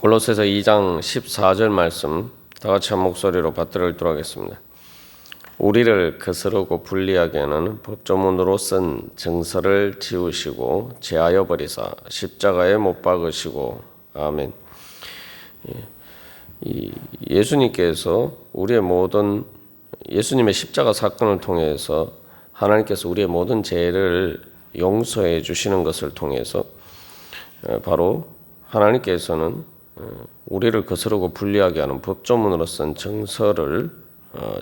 골로새서 2장 14절 말씀 다 같이 한 목소리로 받들어 읽도록 하겠습니다. 우리를 거스르고 불리하게 하는 법조문으로 쓴 증서를 지우시고 제하여 버리사 십자가에 못 박으시고. 아멘. 예수님께서 예수님의 십자가 사건을 통해서 하나님께서 우리의 모든 죄를 용서해 주시는 것을 통해서 바로 하나님께서는 우리를 거스르고 불리하게 하는 법조문으로 쓴 증서를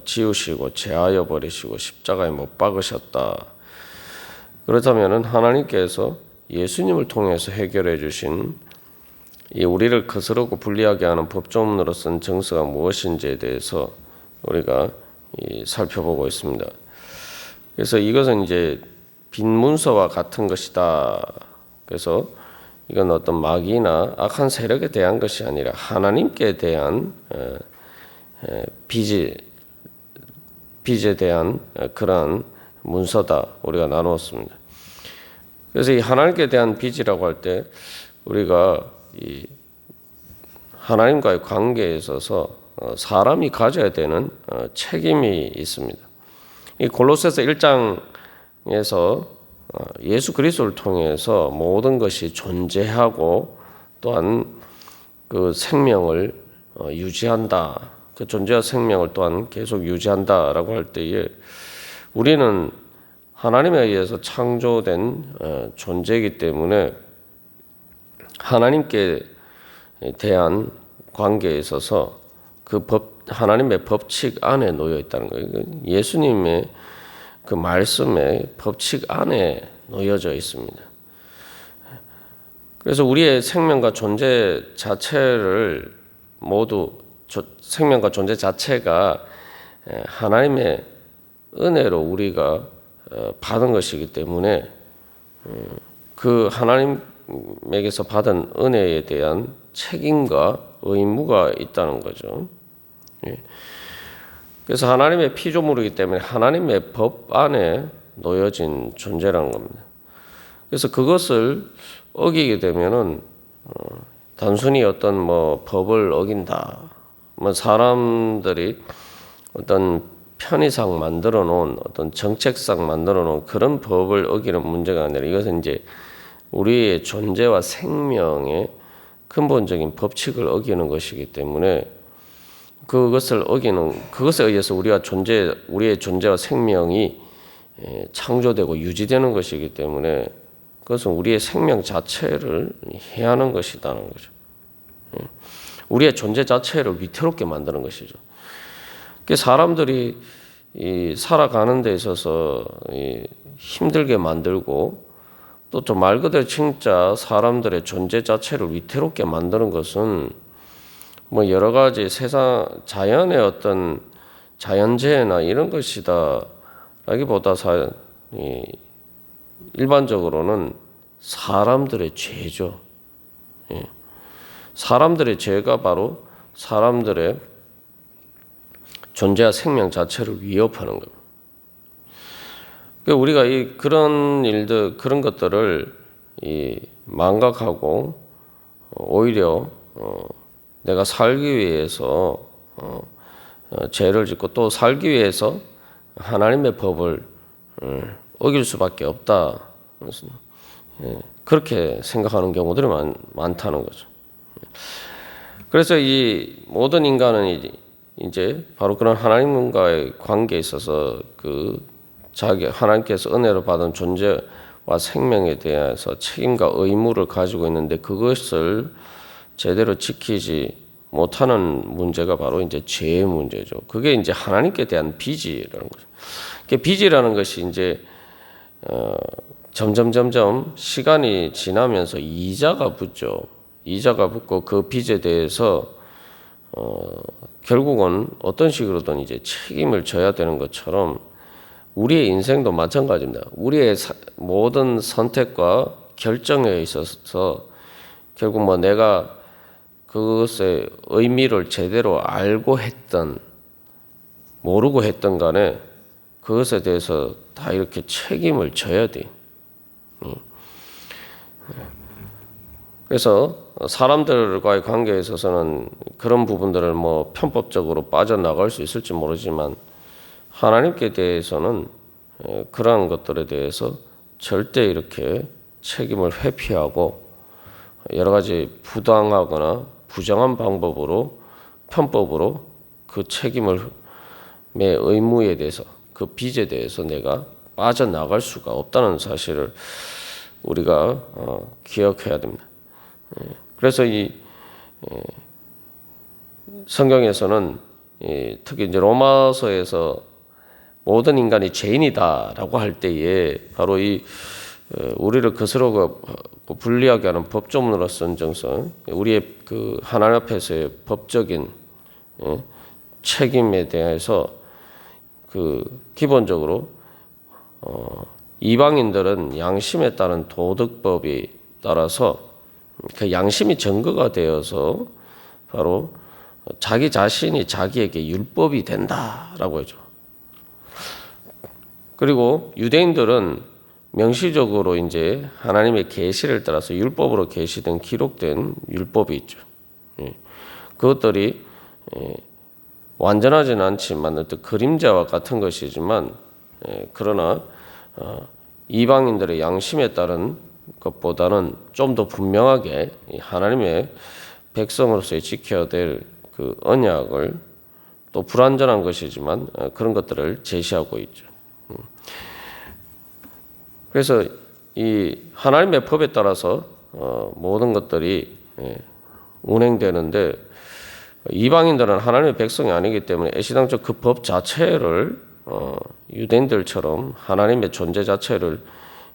지우시고 제하여 버리시고 십자가에 못 박으셨다. 그렇다면 하나님께서 예수님을 통해서 해결해 주신 이 우리를 거스르고 불리하게 하는 법조문으로 쓴 증서가 무엇인지에 대해서 우리가 살펴보고 있습니다. 그래서 이것은 이제 빈 문서와 같은 것이다. 그래서 이건 어떤 마귀나 악한 세력에 대한 것이 아니라 하나님께 대한 빚에 대한 그러한 문서다. 우리가 나누었습니다. 그래서 이 하나님께 대한 빚이라고 할 때 우리가 이 하나님과의 관계에 있어서 사람이 가져야 되는 책임이 있습니다. 이 골로새서 1장에서 예수 그리스도를 통해서 모든 것이 존재하고 또한 그 생명을 유지한다. 그 존재와 생명을 또한 계속 유지한다라고 할 때에 우리는 하나님에 의해서 창조된 존재이기 때문에 하나님께 대한 관계에 있어서 하나님의 법칙 안에 놓여 있다는 거예요. 예수님의 그 말씀의 법칙 안에 놓여져 있습니다. 그래서 우리의 생명과 존재 자체를 생명과 존재 자체가 하나님의 은혜로 우리가 받은 것이기 때문에 그 하나님에게서 받은 은혜에 대한 책임과 의무가 있다는 거죠. 그래서 하나님의 피조물이기 때문에 하나님의 법 안에 놓여진 존재라는 겁니다. 그래서 그것을 어기게 되면은 단순히 어떤 법을 어긴다, 사람들이 어떤 편의상 만들어 놓은 어떤 정책상 만들어 놓은 그런 법을 어기는 문제가 아니라 이것은 이제 우리의 존재와 생명의 근본적인 법칙을 어기는 것이기 때문에 그것에 의해서 우리의 존재와 생명이 창조되고 유지되는 것이기 때문에 그것은 우리의 생명 자체를 해하는 것이라는 거죠. 우리의 존재 자체를 위태롭게 만드는 것이죠. 사람들이 살아가는 데 있어서 힘들게 만들고 또 좀 말 그대로 진짜 사람들의 존재 자체를 위태롭게 만드는 것은 여러 가지 자연의 어떤 자연재해나 이런 것이다라기보다 일반적으로는 사람들의 죄죠. 사람들의 죄가 바로 사람들의 존재와 생명 자체를 위협하는 겁니다. 우리가 그런 것들을 망각하고 오히려 내가 살기 위해서 죄를 짓고 또 살기 위해서 하나님의 법을 어길 수밖에 없다. 그렇게 생각하는 경우들이 많다는 거죠. 그래서 이 모든 인간은 이제 바로 그런 하나님과의 관계에 있어서 하나님께서 은혜를 받은 존재와 생명에 대해서 책임과 의무를 가지고 있는데 그것을 제대로 지키지 못하는 문제가 바로 이제 죄의 문제죠. 그게 이제 하나님께 대한 빚이라는 거죠. 빚이라는 것이 이제 점점 시간이 지나면서 이자가 붙죠. 이자가 붙고 그 빚에 대해서 결국은 어떤 식으로든 이제 책임을 져야 되는 것처럼 우리의 인생도 마찬가지입니다. 우리의 모든 선택과 결정에 있어서 결국 내가 그것의 의미를 제대로 알고 했던 모르고 했던 간에 그것에 대해서 다 이렇게 책임을 져야 돼. 그래서 사람들과의 관계에 있어서는 그런 부분들을 뭐 편법적으로 빠져나갈 수 있을지 모르지만 하나님께 대해서는 그러한 것들에 대해서 절대 이렇게 책임을 회피하고 여러 가지 부당하거나 부정한 방법으로 편법으로 그 책임을 내 의무에 대해서 그 빚에 대해서 내가 빠져나갈 수가 없다는 사실을 우리가 기억해야 됩니다. 그래서 이 성경에서는 특히 이제 로마서에서 모든 인간이 죄인이다라고 할 때에 바로 이 우리를 거스르고 불리하게 하는 법조문으로 쓴 정성, 우리의 그 하나님 앞에서의 법적인 책임에 대해서 그 기본적으로 이방인들은 양심에 따른 도덕법이 따라서 그 양심이 증거가 되어서 바로 자기 자신이 자기에게 율법이 된다라고 하죠. 그리고 유대인들은 명시적으로 이제 하나님의 계시를 따라서 율법으로 계시된 기록된 율법이 있죠. 그것들이 완전하지는 않지만 어떤 그림자와 같은 것이지만 그러나 이방인들의 양심에 따른 것보다는 좀 더 분명하게 하나님의 백성으로서의 지켜야 될 그 언약을 또 불완전한 것이지만 그런 것들을 제시하고 있죠. 그래서 이 하나님의 법에 따라서 모든 것들이 운행되는데 이방인들은 하나님의 백성이 아니기 때문에 애시당초 그 법 자체를 유대인들처럼 하나님의 존재 자체를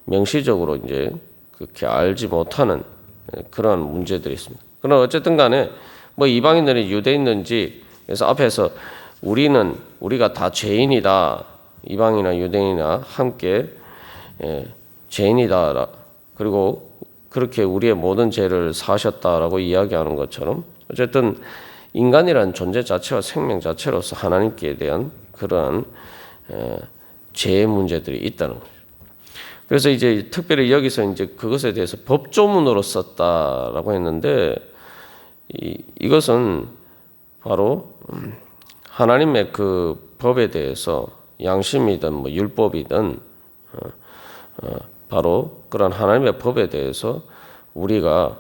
명시적으로 이제 그렇게 알지 못하는 그런 문제들이 있습니다. 그러나 어쨌든 간에 뭐 이방인들이 유대인인지 그래서 앞에서 우리가 다 죄인이다. 이방이나 유대인이나 함께 죄인이다. 그리고 그렇게 우리의 모든 죄를 사하셨다라고 이야기하는 것처럼 어쨌든 인간이라는 존재 자체와 생명 자체로서 하나님께 대한 그러한 죄의 문제들이 있다는 거죠. 그래서 이제 특별히 여기서 이제 그것에 대해서 법조문으로 썼다라고 했는데 이것은 바로 하나님의 그 법에 대해서 양심이든 뭐 율법이든 바로 그런 하나님의 법에 대해서 우리가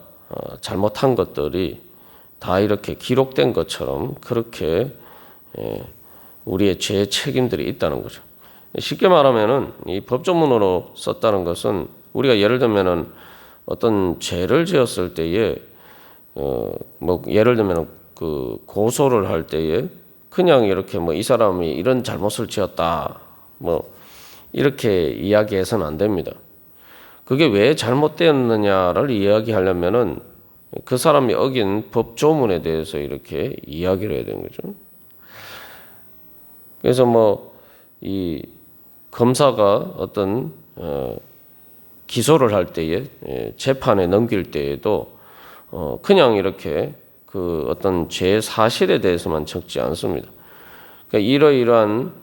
잘못한 것들이 다 이렇게 기록된 것처럼 그렇게 우리의 죄 책임들이 있다는 거죠. 쉽게 말하면은 이 법조문으로 썼다는 것은 우리가 예를 들면은 어떤 죄를 지었을 때에 뭐 예를 들면 그 고소를 할 때에 그냥 이렇게 뭐 이 사람이 이런 잘못을 지었다 뭐 이렇게 이야기해서는 안 됩니다. 그게 왜 잘못되었느냐를 이야기하려면은 그 사람이 어긴 법조문에 대해서 이렇게 이야기를 해야 되는 거죠. 그래서 뭐 이 검사가 어떤 기소를 할 때에 재판에 넘길 때에도 그냥 이렇게 그 어떤 죄 사실에 대해서만 적지 않습니다. 그러니까 이러이러한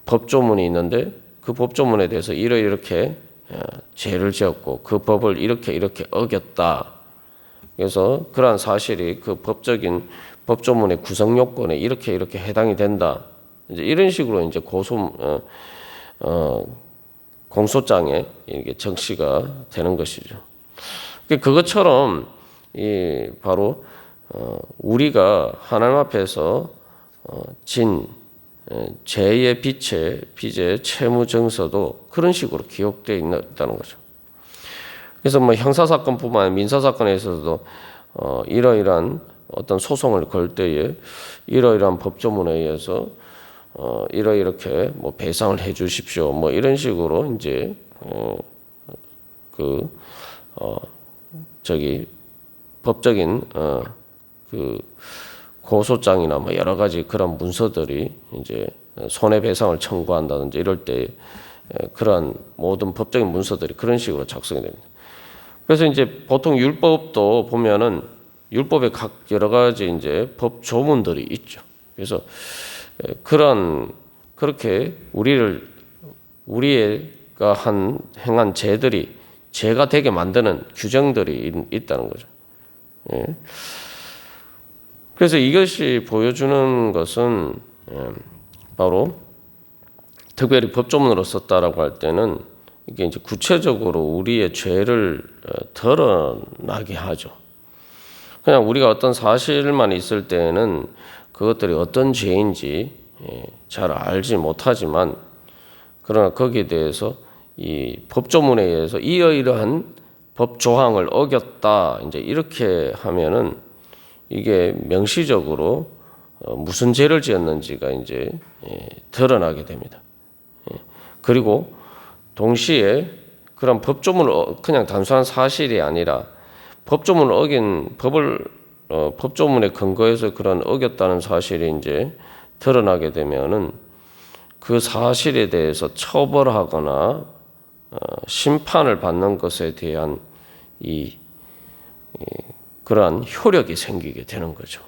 법조문이 있는데 그 법조문에 대해서 이렇게 죄를 지었고 그 법을 이렇게 어겼다. 그래서 그러한 사실이 그 법적인 법조문의 구성 요건에 이렇게 해당이 된다. 이제 이런 식으로 이제 공소장에 이게 정시가 되는 것이죠. 그것처럼 이 바로 우리가 하나님 앞에서 진 죄의 빚의 채무 증서도 그런 식으로 기록되어 있다는 거죠. 그래서 뭐 형사 사건뿐만 아니라 민사 사건에 있어서도 이러이러한 어떤 소송을 걸 때에 이러이러한 법조문에 의해서 이렇게 뭐 배상을 해 주십시오. 뭐 이런 식으로 이제 법적인 그 고소장이나 뭐 여러 가지 그런 문서들이 이제 손해배상을 청구한다든지 이럴 때 그러한 모든 법적인 문서들이 그런 식으로 작성이 됩니다. 그래서 이제 보통 율법도 보면은 율법에 각 여러 가지 이제 법 조문들이 있죠. 그래서 그렇게 우리가 행한 죄들이 죄가 되게 만드는 규정들이 있다는 거죠. 예. 그래서 이것이 보여주는 것은 바로 특별히 법조문으로 썼다라고 할 때는 이게 이제 구체적으로 우리의 죄를 드러나게 하죠. 그냥 우리가 어떤 사실만 있을 때는 그것들이 어떤 죄인지 잘 알지 못하지만, 그러나 거기에 대해서 이 법조문에 의해서 이러이러한 법 조항을 어겼다, 이제 이렇게 하면은 이게 명시적으로 무슨 죄를 지었는지가 이제 드러나게 됩니다. 그리고 동시에 그런 법조문을 그냥 단순한 사실이 아니라 법조문을 어긴 법조문에 근거해서 그런 어겼다는 사실이 이제 드러나게 되면은 그 사실에 대해서 처벌하거나 심판을 받는 것에 대한 그러한 효력이 생기게 되는 거죠.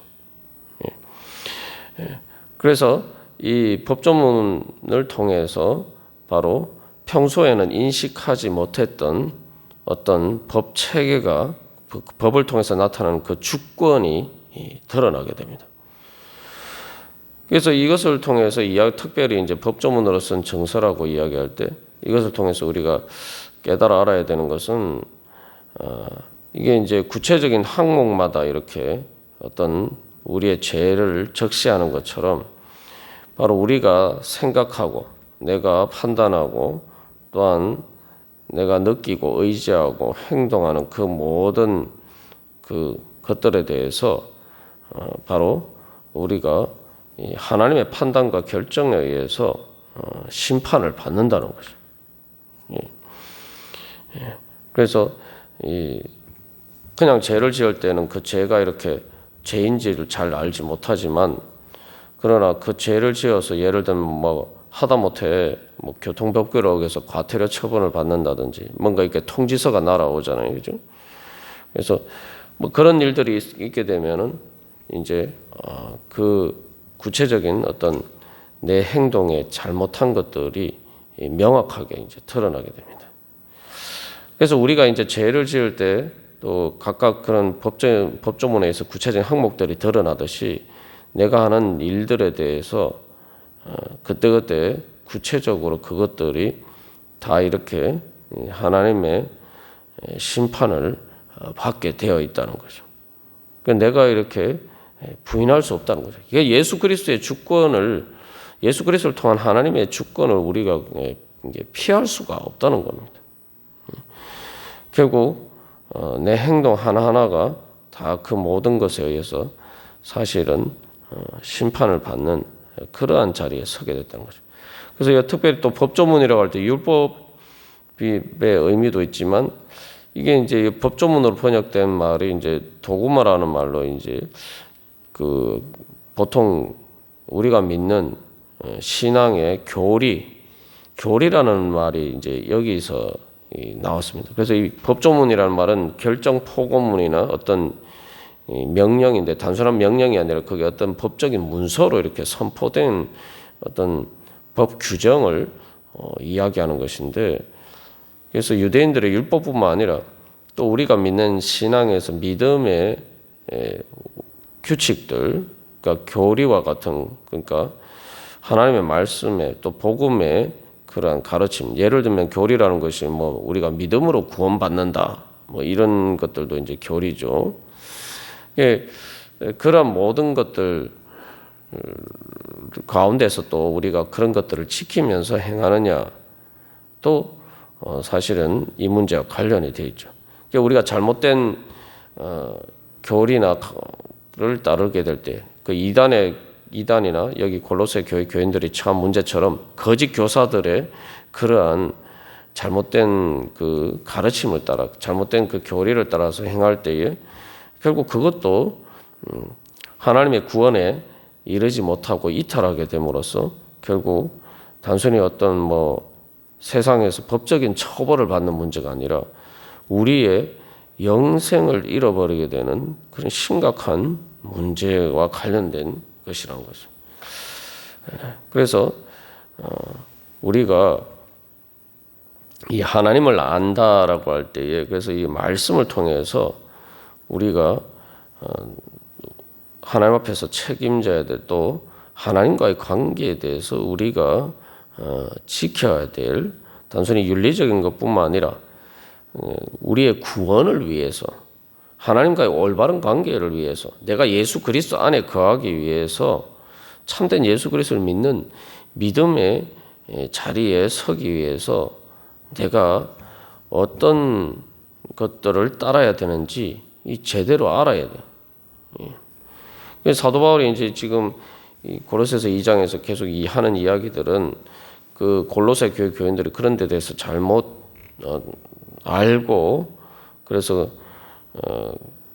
그래서 이 법조문을 통해서 바로 평소에는 인식하지 못했던 어떤 법 체계가 법을 통해서 나타나는 그 주권이 드러나게 됩니다. 그래서 이것을 통해서 특별히 이제 법조문으로 쓴 정서라고 이야기할 때 이것을 통해서 우리가 깨달아 알아야 되는 것은 이게 이제 구체적인 항목마다 이렇게 어떤 우리의 죄를 적시하는 것처럼 바로 우리가 생각하고 내가 판단하고 또한 내가 느끼고 의지하고 행동하는 그 모든 그 것들에 대해서 바로 우리가 하나님의 판단과 결정에 의해서 심판을 받는다는 거죠. 그래서 그냥 죄를 지을 때는 그 죄가 이렇게 죄인지를 잘 알지 못하지만, 그러나 그 죄를 지어서 예를 들면 뭐 하다못해 뭐 교통법규를 어겨서 과태료 처분을 받는다든지 뭔가 이렇게 통지서가 날아오잖아요, 그죠? 그래서 뭐 그런 일들이 있게 되면은 이제 그 구체적인 어떤 내 행동에 잘못한 것들이 명확하게 이제 드러나게 됩니다. 그래서 우리가 이제 죄를 지을 때 또 각각 그런 법조문에서 구체적인 항목들이 드러나듯이 내가 하는 일들에 대해서 그때그때 구체적으로 그것들이 다 이렇게 하나님의 심판을 받게 되어 있다는 거죠. 그러니까 내가 이렇게 부인할 수 없다는 거죠. 이게 예수 그리스도의 주권을, 예수 그리스도를 통한 하나님의 주권을 우리가 피할 수가 없다는 겁니다. 결국 내 행동 하나하나가 다 그 모든 것에 의해서 사실은 심판을 받는 그러한 자리에 서게 됐다는 거죠. 그래서 특별히 또 법조문이라고 할 때 율법의 의미도 있지만, 이게 이제 법조문으로 번역된 말이 이제 도구마라는 말로 이제 그 보통 우리가 믿는 신앙의 교리라는 말이 이제 여기서 나왔습니다. 그래서 이 법조문이라는 말은 결정 포고문이나 어떤 명령인데, 단순한 명령이 아니라 그게 어떤 법적인 문서로 이렇게 선포된 어떤 법 규정을 이야기하는 것인데, 그래서 유대인들의 율법뿐만 아니라 또 우리가 믿는 신앙에서 믿음의 규칙들, 그러니까 교리와 같은, 그러니까 하나님의 말씀에 또 복음의 그러한 가르침, 예를 들면 교리라는 것이 뭐 우리가 믿음으로 구원받는다, 뭐 이런 것들도 이제 교리죠. 예, 그런 모든 것들 가운데서 또 우리가 그런 것들을 지키면서 행하느냐, 또 사실은 이 문제와 관련이 되어 있죠. 그러니까 우리가 잘못된 교리나를 따르게 될 때 그 이단이나 여기 골로새 교회 교인들이 처한 문제처럼 거짓 교사들의 그러한 잘못된 그 가르침을 따라, 잘못된 그 교리를 따라서 행할 때에 결국 그것도 하나님의 구원에 이르지 못하고 이탈하게 됨으로써 결국 단순히 어떤 뭐 세상에서 법적인 처벌을 받는 문제가 아니라 우리의 영생을 잃어버리게 되는 그런 심각한 문제와 관련된 것이라는 거죠. 그래서 우리가 이 하나님을 안다라고 할 때에 그래서 이 말씀을 통해서 우리가 하나님 앞에서 책임져야 될 또 하나님과의 관계에 대해서 우리가 지켜야 될 단순히 윤리적인 것뿐만 아니라 우리의 구원을 위해서 하나님과의 올바른 관계를 위해서 내가 예수 그리스도 안에 거하기 위해서 참된 예수 그리스도를 믿는 믿음의 자리에 서기 위해서 내가 어떤 것들을 따라야 되는지 제대로 알아야 돼요. 그래서 사도 바울이 이제 지금 고로새서 2장에서 계속 하는 이야기들은 그 골로새 교회 교인들이 그런 데 대해서 잘못 알고 그래서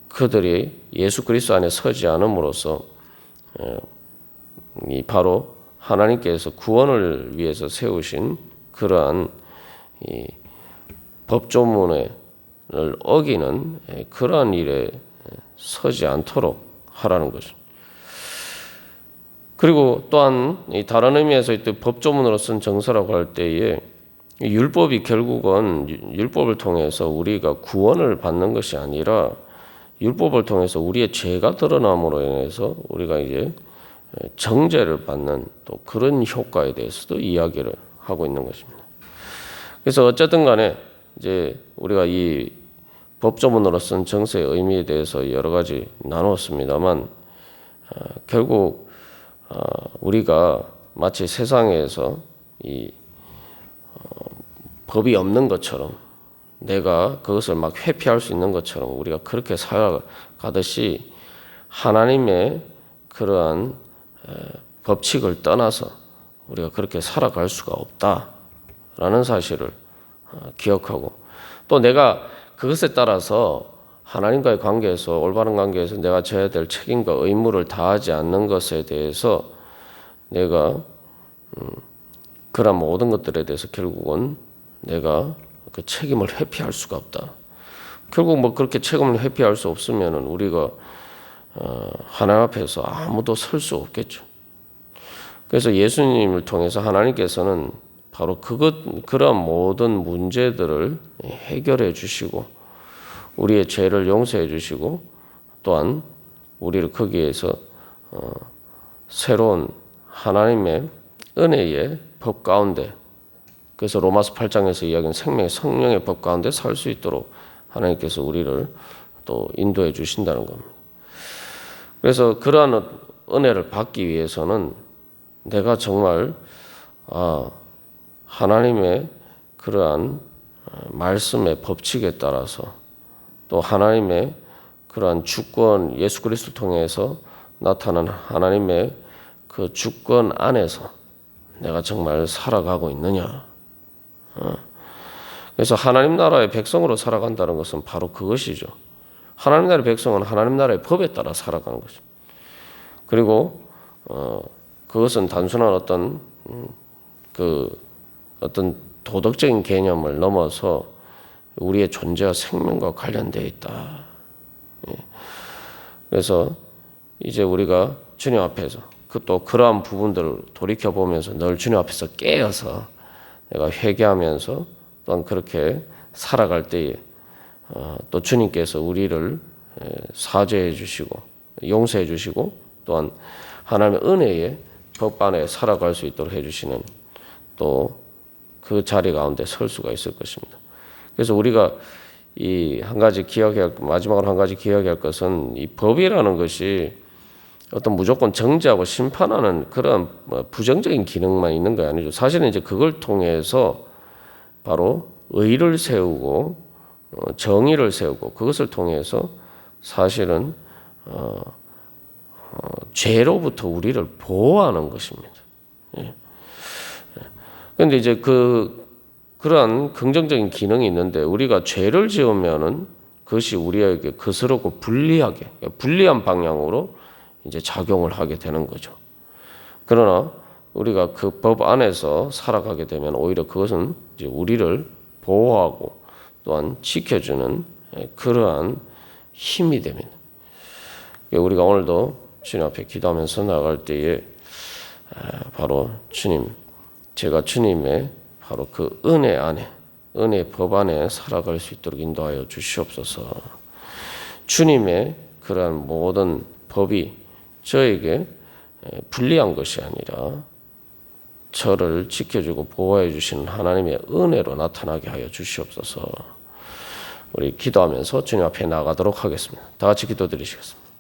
그들이 예수 그리스도 안에 서지 않음으로써 이 바로 하나님께서 구원을 위해서 세우신 그러한 이 법조문을 어기는 그러한 일에 서지 않도록 하라는 거죠. 그리고 또한 다른 의미에서 또 법조문으로 쓴 정서라고 할 때에 율법이 결국은 율법을 통해서 우리가 구원을 받는 것이 아니라 율법을 통해서 우리의 죄가 드러남으로 인해서 우리가 이제 정죄를 받는 또 그런 효과에 대해서도 이야기를 하고 있는 것입니다. 그래서 어쨌든 간에 이제 우리가 이 법조문으로 쓴 정서의 의미에 대해서 여러 가지 나누었습니다만 결국 우리가 마치 세상에서 이 법이 없는 것처럼 내가 그것을 막 회피할 수 있는 것처럼 우리가 그렇게 살아가듯이 하나님의 그러한 법칙을 떠나서 우리가 그렇게 살아갈 수가 없다라는 사실을 기억하고 또 내가 그것에 따라서 하나님과의 관계에서 올바른 관계에서 내가 져야 될 책임과 의무를 다하지 않는 것에 대해서 내가 그런 모든 것들에 대해서 결국은 내가 그 책임을 회피할 수가 없다. 결국 뭐 그렇게 책임을 회피할 수 없으면은 우리가 하나님 앞에서 아무도 설 수 없겠죠. 그래서 예수님을 통해서 하나님께서는 바로 그런 모든 문제들을 해결해 주시고 우리의 죄를 용서해 주시고 또한 우리를 거기에서 새로운 하나님의 은혜의 법 가운데 그래서 로마서 8장에서 이야기하는 생명의 성령의 법 가운데 살 수 있도록 하나님께서 우리를 또 인도해 주신다는 겁니다. 그래서 그러한 은혜를 받기 위해서는 내가 정말 하나님의 그러한 말씀의 법칙에 따라서 또 하나님의 그러한 주권 예수 그리스도를 통해서 나타난 하나님의 그 주권 안에서 내가 정말 살아가고 있느냐. 그래서 하나님 나라의 백성으로 살아간다는 것은 바로 그것이죠. 하나님 나라의 백성은 하나님 나라의 법에 따라 살아가는 것입니다. 그리고 그것은 단순한 어떤 도덕적인 개념을 넘어서 우리의 존재와 생명과 관련되어 있다. 그래서 이제 우리가 주님 앞에서 또 그러한 부분들을 돌이켜 보면서 늘 주님 앞에서 깨어서 내가 회개하면서 또한 그렇게 살아갈 때에 또 주님께서 우리를 사죄해 주시고 용서해 주시고 또한 하나님의 은혜의 법 안에 살아갈 수 있도록 해주시는 또 그 자리 가운데 설 수가 있을 것입니다. 그래서 우리가 마지막으로 한 가지 기억해야 할 것은 이 법이라는 것이 어떤 무조건 정죄하고 심판하는 그런 부정적인 기능만 있는 게 아니죠. 사실은 이제 그걸 통해서 바로 의를 세우고 정의를 세우고 그것을 통해서 사실은 죄로부터 우리를 보호하는 것입니다. 그런데 이제 그러한 긍정적인 기능이 있는데 우리가 죄를 지으면은 그것이 우리에게 거스르고 불리한 방향으로 이제 작용을 하게 되는 거죠. 그러나 우리가 그 법 안에서 살아가게 되면 오히려 그것은 이제 우리를 보호하고 또한 지켜주는 그러한 힘이 됩니다. 우리가 오늘도 주님 앞에 기도하면서 나아갈 때에 바로 제가 주님의 바로 그 은혜 안에 은혜 법 안에 살아갈 수 있도록 인도하여 주시옵소서. 주님의 그러한 모든 법이 저에게 불리한 것이 아니라 저를 지켜주고 보호해 주시는 하나님의 은혜로 나타나게 하여 주시옵소서. 우리 기도하면서 주님 앞에 나가도록 하겠습니다. 다 같이 기도드리시겠습니다.